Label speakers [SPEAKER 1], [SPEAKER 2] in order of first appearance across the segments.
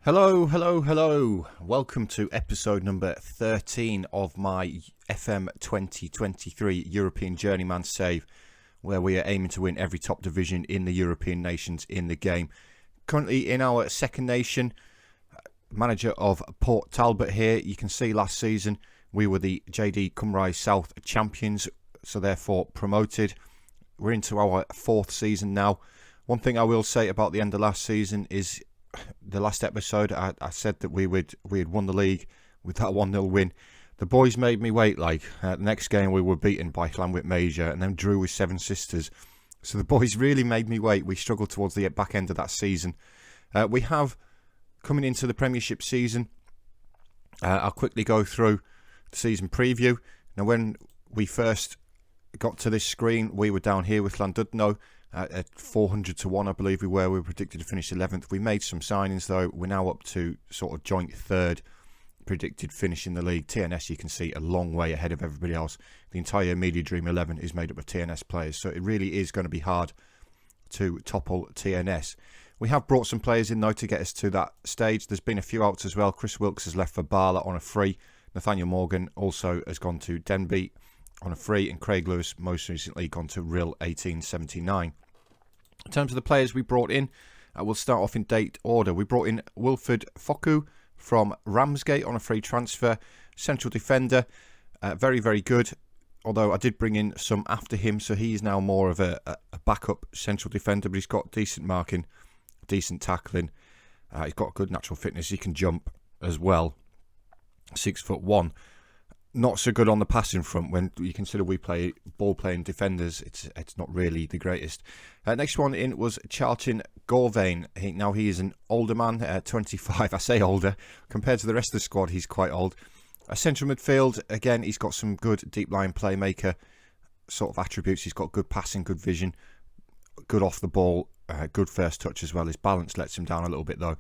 [SPEAKER 1] Hello, hello, hello. Welcome to episode number 13 of my FM 2023 European Journeyman Save, where we are aiming to win every top division in the European nations in the game. Currently in our second nation, manager of Port Talbot here. You can see last season we were the JD Cymru South champions, so therefore promoted. We're into our fourth season now. One thing I will say about the end of last season is the last episode, I said that we had won the league with that 1-0 win. The boys made me wait. The next game we were beaten by Llanwit Major and then drew with Seven Sisters. So the boys really made me wait. We struggled towards the back end of that season. We have, coming into the Premiership season, I'll quickly go through the season preview. Now, when we first got to this screen, we were down here with Llandudno. At 400 to 1, I believe we were. We were predicted to finish 11th. We made some signings, though. We're now up to sort of joint third predicted finish in the league. TNS, you can see, a long way ahead of everybody else. The entire Media Dream 11 is made up of TNS players, so it really is going to be hard to topple TNS. We have brought some players in, though, to get us to that stage. There's been a few outs as well. Chris Wilkes has left for Bala on a free. Nathaniel Morgan also has gone to Denby on a free, and Craig Lewis most recently gone to Rill 1879. In terms of the players we brought in, we'll start off in date order. We brought in Wilfred Foku from Ramsgate on a free transfer. Central defender, very, very good. Although I did bring in some after him, so he's now more of a backup central defender, but he's got decent marking, decent tackling. He's got good natural fitness. He can jump as well. 6'1". Not so good on the passing front. When you consider we play ball-playing defenders, it's not really the greatest. Next one in was Charlton Gorvain. He is an older man, 25. I say older. Compared to the rest of the squad, he's quite old. A central midfield, again, he's got some good deep-line playmaker sort of attributes. He's got good passing, good vision, good off the ball, good first touch as well. His balance lets him down a little bit, though.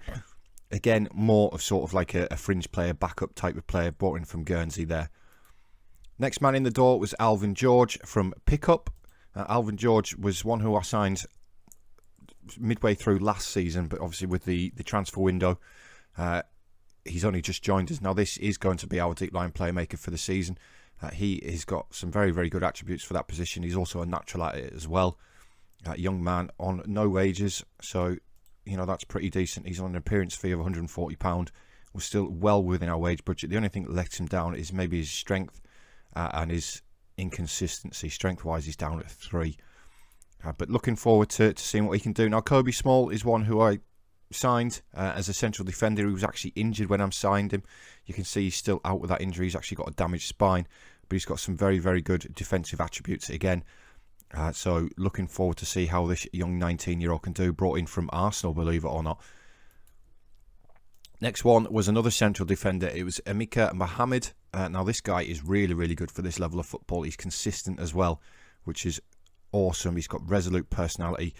[SPEAKER 1] Again, more of sort of like a fringe player, backup type of player, brought in from Guernsey there. Next man in the door was Alvin George from Pickup. Alvin George was one who I signed midway through last season, but obviously with the transfer window, he's only just joined us. Now, this is going to be our deep line playmaker for the season. He has got some very, very good attributes for that position. He's also a natural at it as well. Young man on no wages, so that's pretty decent. He's on an appearance fee of £140. We're still well within our wage budget. The only thing that lets him down is maybe his strength and his inconsistency. Strength-wise, he's down at 3. But looking forward to seeing what he can do. Now, Kobe Small is one who I signed as a central defender. He was actually injured when I signed him. You can see he's still out with that injury. He's actually got a damaged spine, but he's got some very, very good defensive attributes again. So looking forward to see how this young 19-year-old can do. Brought in from Arsenal, believe it or not. Next one was another central defender. It was Emeka Mohammed. Now, this guy is really, really good for this level of football. He's consistent as well, which is awesome. He's got resolute personality.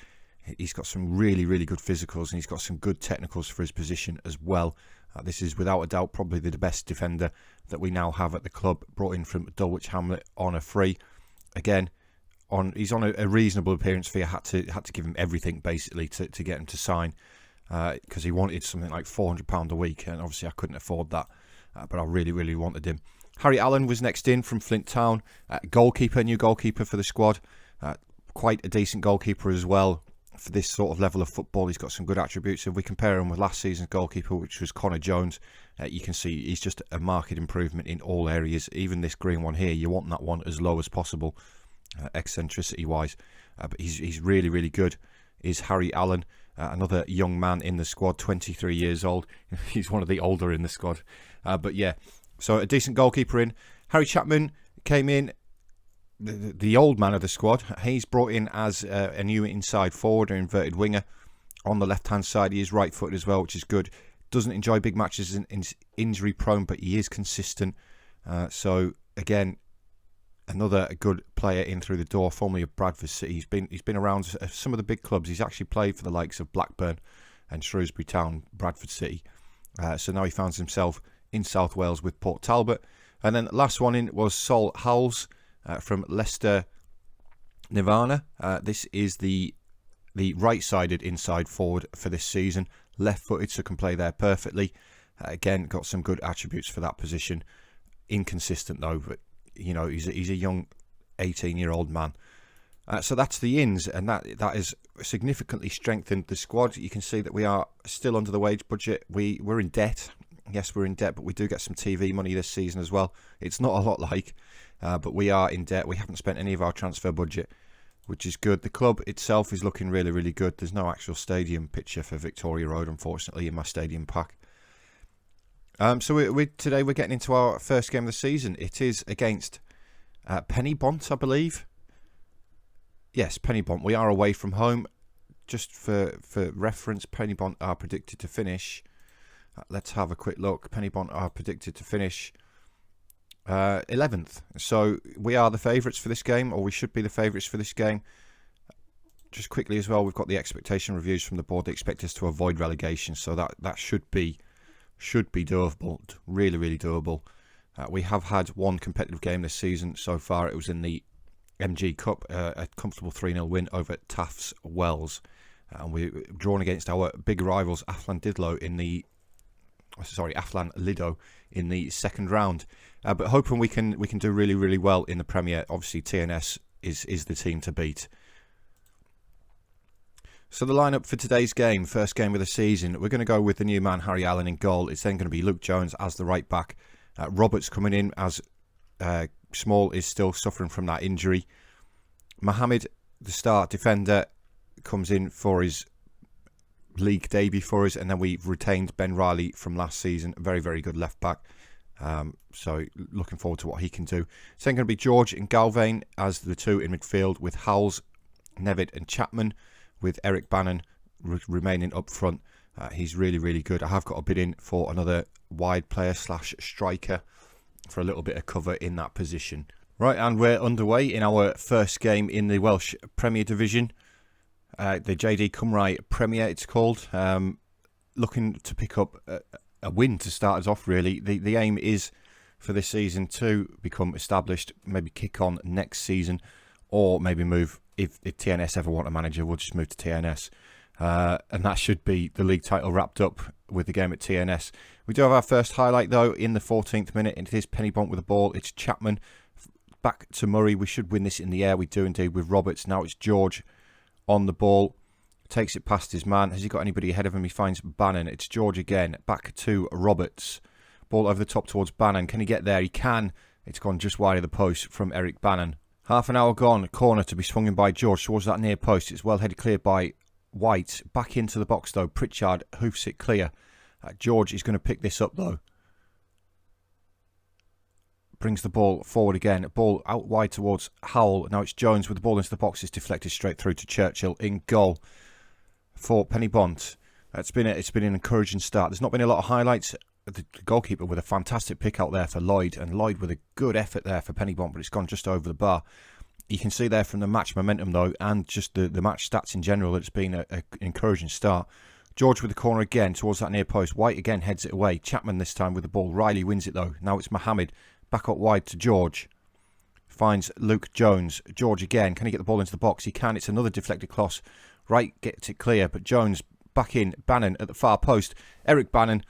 [SPEAKER 1] He's got some really, really good physicals, and he's got some good technicals for his position as well. This is, without a doubt, probably the best defender that we now have at the club. Brought in from Dulwich Hamlet on a free. Again, he's on a reasonable appearance fee. I had to give him everything, basically, to get him to sign. Because he wanted something like £400 a week, and obviously I couldn't afford that, but I really, really wanted him. Harry Allen was next in from Flint Town, new goalkeeper for the squad, quite a decent goalkeeper as well for this sort of level of football. He's got some good attributes. If we compare him with last season's goalkeeper, which was Connor Jones, you can see he's just a marked improvement in all areas. Even this green one here, you want that one as low as possible, eccentricity-wise, but he's really, really good, is Harry Allen. Another young man in the squad, 23 years old. He's one of the older in the squad. But yeah, so a decent goalkeeper in. Harry Chapman came in, the old man of the squad. He's brought in as a new inside forward or inverted winger. On the left-hand side, he is right-footed as well, which is good. Doesn't enjoy big matches, is injury-prone, but he is consistent. So, again, another good player in through the door, formerly of Bradford City. He's been around some of the big clubs. He's actually played for the likes of Blackburn and Shrewsbury Town, Bradford City. So now he finds himself in South Wales with Port Talbot. And then last one in was Sol Howells from Leicester Nirvana. This is the right-sided inside forward for this season. left-footed, so can play there perfectly. Again, got some good attributes for that position. Inconsistent though, but you know, he's a young 18-year-old man. So that's the ins, and that has significantly strengthened the squad. You can see that we are still under the wage budget. We're in debt. Yes, we're in debt, but we do get some TV money this season as well. It's not a lot, but we are in debt. We haven't spent any of our transfer budget, which is good. The club itself is looking really, really good. There's no actual stadium picture for Victoria Road, unfortunately, in my stadium pack. So today we're getting into our first game of the season. It is against Pennybont, I believe. Yes, Pennybont. We are away from home. Just for reference, Pennybont are predicted to finish. Let's have a quick look. Pennybont are predicted to finish 11th. So we are the favourites for this game, or we should be the favourites for this game. Just quickly as well, we've got the expectation reviews from the board. They expect us to avoid relegation, so that should be doable. Really, really doable. We have had one competitive game this season so far. It was in the MG Cup, a comfortable 3-0 win over Taft's Wells. And we're drawn against our big rivals Aflan Lido in the second round. But hoping we can do really, really well in the Premier. Obviously, TNS is the team to beat. So the lineup for today's game, first game of the season, we're going to go with the new man, Harry Allen, in goal. It's then going to be Luke Jones as the right back. Roberts coming in as Small is still suffering from that injury. Mohammed, the start defender, comes in for his league debut for us, and then we've retained Ben Riley from last season. Very, very good left back. So looking forward to what he can do. It's then going to be George and Galvane as the two in midfield, with Howells, Nevitt and Chapman, with Eric Bannon remaining up front. He's really, really good. I have got a bid in for another wide player / striker for a little bit of cover in that position. Right, and we're underway in our first game in the Welsh Premier Division. The JD Cymru Premier, it's called. Looking to pick up a win to start us off, really. The aim is for this season to become established, maybe kick on next season, or maybe move, if TNS ever want a manager, we'll just move to TNS. And that should be the league title wrapped up with the game at TNS. We do have our first highlight, though, in the 14th minute. It is Pennybont with the ball. It's Chapman back to Murray. We should win this in the air. We do indeed with Roberts. Now it's George on the ball. Takes it past his man. Has he got anybody ahead of him? He finds Bannon. It's George again. Back to Roberts. Ball over the top towards Bannon. Can he get there? He can. It's gone just wide of the post from Eric Bannon. Half an hour gone. Corner to be swung in by George towards that near post. It's well headed clear by White. Back into the box, though. Pritchard hoofs it clear. George is going to pick this up, though. Brings the ball forward again. Ball out wide towards Howell. Now it's Jones with the ball into the box. It's deflected straight through to Churchill in goal for Pennybont. It's been an encouraging start. There's not been a lot of highlights. The goalkeeper with a fantastic pick out there for Lloyd, and Lloyd with a good effort there for Pennybont, but it's gone just over the bar. You can see there from the match momentum, though, and just the match stats in general, that it's been an encouraging start. George with the corner again towards that near post. White again heads it away. Chapman this time with the ball. Riley wins it, though. Now it's Mohammed. Back up wide to George. Finds Luke Jones. George again. Can he get the ball into the box? He can. It's another deflected cross. Wright gets it clear, but Jones back in. Bannon at the far post. Eric Bannon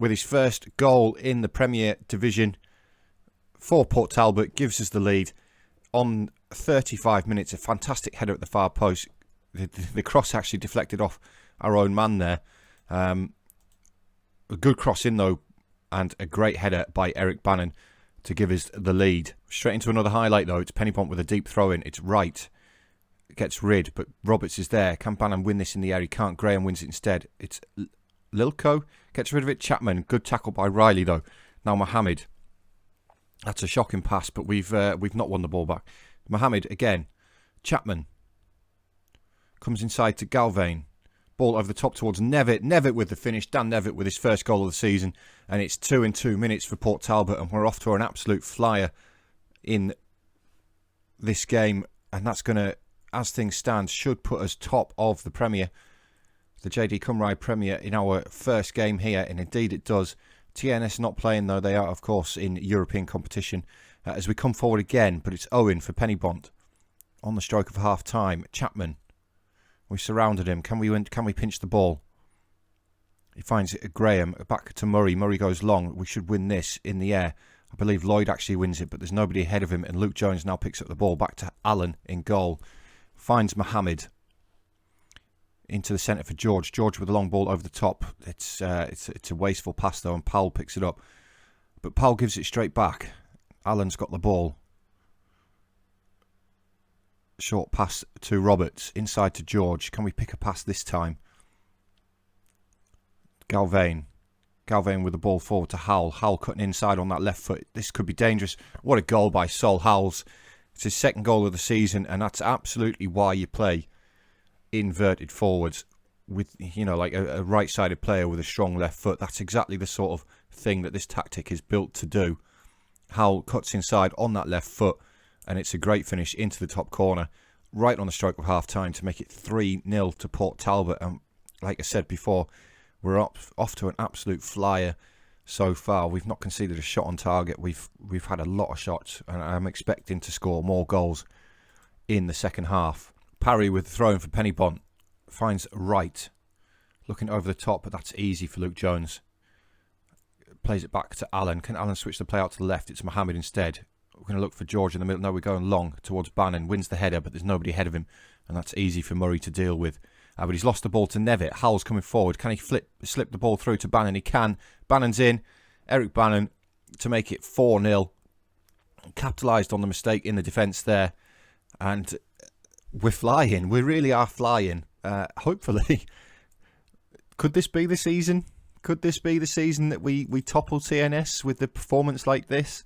[SPEAKER 1] with his first goal in the Premier Division for Port Talbot gives us the lead on 35 minutes. A fantastic header at the far post. The cross actually deflected off our own man there. A good cross in, though, and a great header by Eric Bannon to give us the lead. Straight into another highlight, though. It's Pennybont with a deep throw in. It's Wright. Gets rid, but Roberts is there. Can Bannon win this in the air? He can't. Graham wins it instead. It's Lilko. Gets rid of it. Chapman. Good tackle by Riley, though. Now Mohammed. That's a shocking pass, but we've not won the ball back. Mohammed again. Chapman. Comes inside to Galvane. Ball over the top towards Nevitt. Nevitt with the finish. Dan Nevitt with his first goal of the season. And it's 2 in 2 minutes for Port Talbot. And we're off to an absolute flyer in this game. And that's going to, as things stand, should put us top of the Premier. The JD Cymru Premier in our first game here. And indeed it does. TNS not playing, though. They are, of course, in European competition. As we come forward again. But it's Owen for Pennybont. On the stroke of half time. Chapman. We surrounded him. Can we pinch the ball? He finds Graham back to Murray. Murray goes long. We should win this in the air. I believe Lloyd actually wins it, but there's nobody ahead of him. And Luke Jones now picks up the ball back to Allen in goal. Finds Mohammed into the centre for George. George with a long ball over the top. It's a wasteful pass though, and Powell picks it up. But Powell gives it straight back. Allen's got the ball. Short pass to Roberts. Inside to George. Can we pick a pass this time? Galvane with the ball forward to Howell. Howell cutting inside on that left foot. This could be dangerous. What a goal by Sol Howells. It's his second goal of the season, and that's absolutely why you play inverted forwards with, like a right-sided player with a strong left foot. That's exactly the sort of thing that this tactic is built to do. Howell cuts inside on that left foot, and it's a great finish into the top corner, right on the stroke of half-time to make it 3-0 to Port Talbot. And like I said before, we're off to an absolute flyer so far. We've not conceded a shot on target. We've had a lot of shots, and I'm expecting to score more goals in the second half. Parry with the throw-in for Pennybont. Finds Wright. Looking over the top, but that's easy for Luke Jones. Plays it back to Allen. Can Allen switch the play out to the left? It's Mohammed instead. We're going to look for George in the middle. No, we're going long towards Bannon. Wins the header, but there's nobody ahead of him. And that's easy for Murray to deal with. But he's lost the ball to Nevitt. Howell's coming forward. Can he slip the ball through to Bannon? He can. Bannon's in. Eric Bannon to make it 4-0. Capitalised on the mistake in the defence there. And we're flying. We really are flying. Hopefully. Could this be the season? Could this be the season that we topple TNS with the performance like this?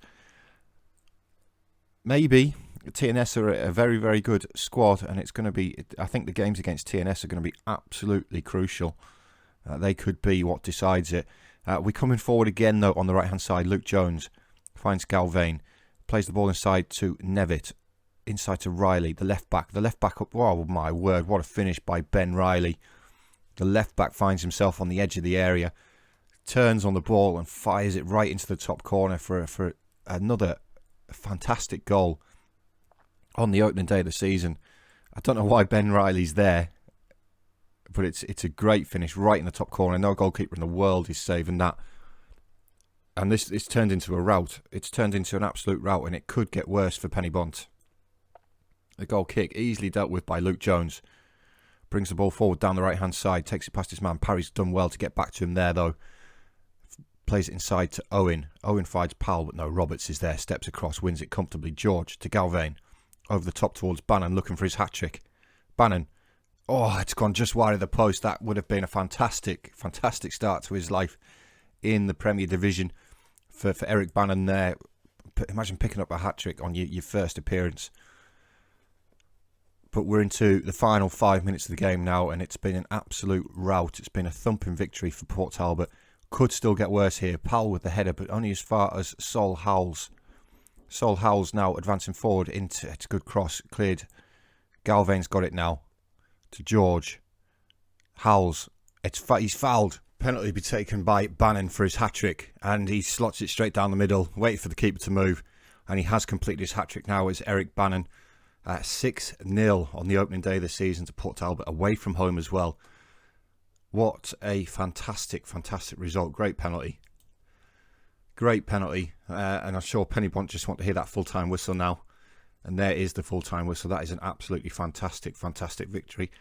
[SPEAKER 1] Maybe. TNS are a very, very good squad, and it's going to be, I think the games against TNS are going to be absolutely crucial. They could be what decides it. We're coming forward again, though, on the right-hand side. Luke Jones finds Galvane, plays the ball inside to Nevitt, inside to Riley, the left back. The left back up, oh my word, what a finish by Ben Riley. The left back finds himself on the edge of the area, turns on the ball and fires it right into the top corner for another fantastic goal on the opening day of the season. I don't know why Ben Riley's there, but it's a great finish right in the top corner. No goalkeeper in the world is saving that. And it's turned into a rout. It's turned into an absolute rout, and it could get worse for Pennybont. The goal kick easily dealt with by Luke Jones. Brings the ball forward down the right-hand side. Takes it past his man. Parry's done well to get back to him there, though. Plays it inside to Owen. Owen finds Powell, but no, Roberts is there. Steps across, wins it comfortably. George to Galvane. Over the top towards Bannon, looking for his hat-trick. Bannon. Oh, it's gone just wide of the post. That would have been a fantastic, fantastic start to his life in the Premier Division for Eric Bannon there. Imagine picking up a hat-trick on your first appearance. But we're into the final 5 minutes of the game now, and it's been an absolute rout. It's been a thumping victory for Port Talbot. Could still get worse here. Powell with the header, but only as far as Sol Howells. Sol Howells now advancing forward into, it's a good cross, cleared. Galvane's got it now to George. Howells, he's fouled. Penalty be taken by Bannon for his hat-trick, and he slots it straight down the middle, waiting for the keeper to move, and he has completed his hat-trick now. It's Eric Bannon. 6-0 on the opening day of the season to Port Talbot, away from home as well. What a fantastic, fantastic result. Great penalty. Great penalty. And I'm sure Pennybont just want to hear that full-time whistle now. And there is the full-time whistle. That is an absolutely fantastic, fantastic victory.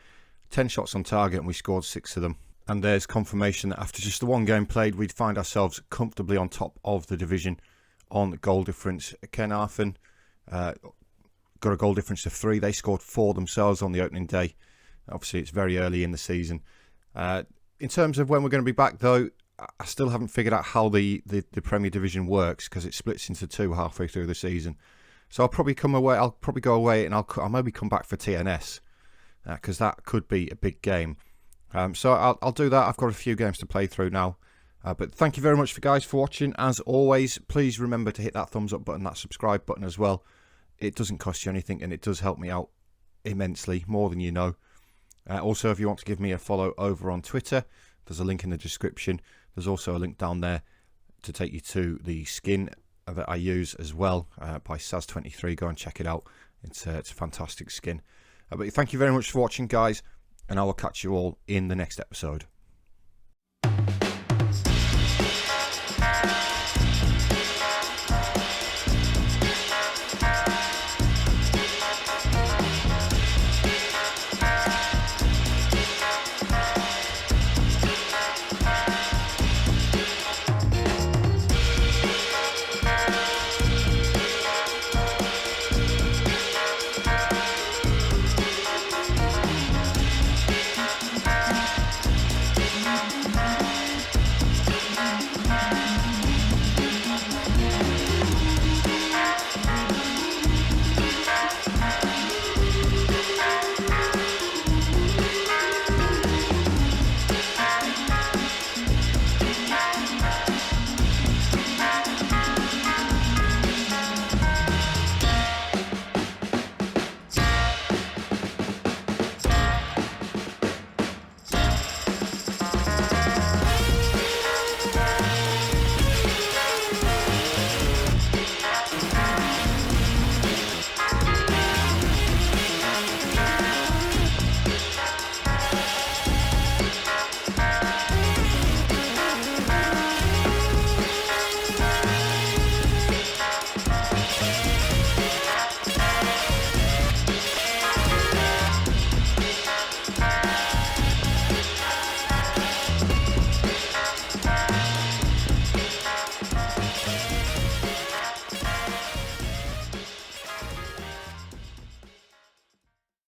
[SPEAKER 1] 10 shots on target, and we scored 6 of them. And there's confirmation that after just the one game played, we'd find ourselves comfortably on top of the division on goal difference. Caernarfon got a goal difference of 3. They scored 4 themselves on the opening day. Obviously, it's very early in the season. In terms of when we're going to be back, though, I still haven't figured out how the Premier Division works, because it splits into 2 halfway through the season. So I'll probably come away. I'll probably go away, and I'll maybe come back for TNS, because that could be a big game. So I'll do that. I've got a few games to play through now. But thank you very much guys for watching. As always, please remember to hit that thumbs up button, that subscribe button as well. It doesn't cost you anything, and it does help me out immensely, more than you know. Also, if you want to give me a follow over on Twitter, there's a link in the description. There's also a link down there to take you to the skin that I use as well, by Saz23. Go and check it out. It's a fantastic skin. But thank you very much for watching, guys, and I will catch you all in the next episode.